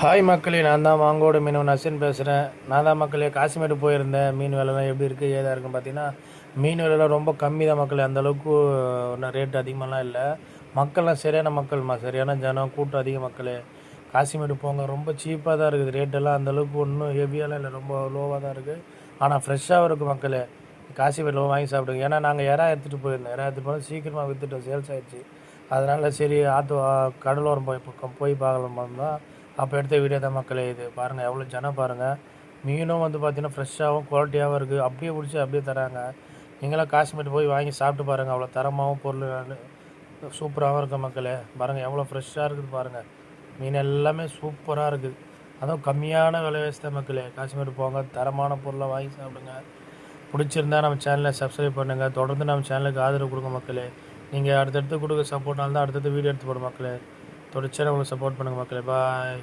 Hi மக்களே, நான் தான் மாங்கோடு மீனவன் நசீன் பேசுகிறேன். நான் தான் மக்களே காசிமேடு போயிருந்தேன். மீன் விலைலாம் எப்படி இருக்குது ஏதாக இருக்குன்னு பார்த்தீங்கன்னா, மீன் விலைலாம் ரொம்ப கம்மி தான் மக்களே. அந்தளவுக்கு ஒன்றும் ரேட் அதிகமாகலாம் இல்லை. மக்கள்லாம் சரியான மக்கள்மா, சரியான ஜனம், கூட்டம் அதிக மக்களே. காசிமேடு போங்க, ரொம்ப சீப்பாக தான் இருக்குது. ரேட்டெல்லாம் அந்தளவுக்கு ஒன்றும் ஹெவியாலாம் இல்லை, ரொம்ப லோவாக தான் இருக்குது. ஆனால் ஃப்ரெஷ்ஷாகவும் இருக்குது மக்களே. காசிமேடில் வாங்கி சாப்பிடுங்க. ஏன்னா நாங்கள் இறா எடுத்துகிட்டு போயிருந்தோம். இறா எடுத்துகிட்டு போனால் சீக்கிரமாக விற்றுட்டோம், சேல்ஸ் ஆகிடுச்சு. அதனால் சரி கடலோரம் போய் பார்க்கலாம் தான் அப்போ எடுத்த வீடியோ தான் மக்களே இது. பாருங்கள் எவ்வளோ ஜனம் பாருங்கள். மீனும் வந்து பார்த்திங்கன்னா ஃப்ரெஷ்ஷாகவும் குவாலிட்டியாகவும் இருக்குது. அப்படியே பிடிச்சி அப்படியே தராங்க. நீங்களாம் காஷ்மீர் போய் வாங்கி சாப்பிட்டு பாருங்கள். அவ்வளோ தரமாகவும் பொருள் சூப்பராகவும் இருக்குது மக்களே. பாருங்கள் எவ்வளோ ஃப்ரெஷ்ஷாக இருக்குது பாருங்கள். மீன் எல்லாமே சூப்பராக இருக்குது. அதுவும் கம்மியான விலைவாசி தான் மக்களே. காஷ்மீர் போங்க, தரமான பொருளை வாங்கி சாப்பிடுங்க. பிடிச்சிருந்தா நம்ம சேனலை சப்ஸ்கிரைப் பண்ணுங்கள். தொடர்ந்து நம்ம சேனலுக்கு ஆதரவு கொடுங்க மக்களே. நீங்கள் அடுத்தடுத்து கொடுக்க சப்போர்ட்னால தான் அடுத்தடுத்து வீடியோ எடுத்து போடும் மக்களே. தொடர்ச்சியாக உங்களுக்கு சப்போர்ட் பண்ணுங்கள் மக்களே. பாய்.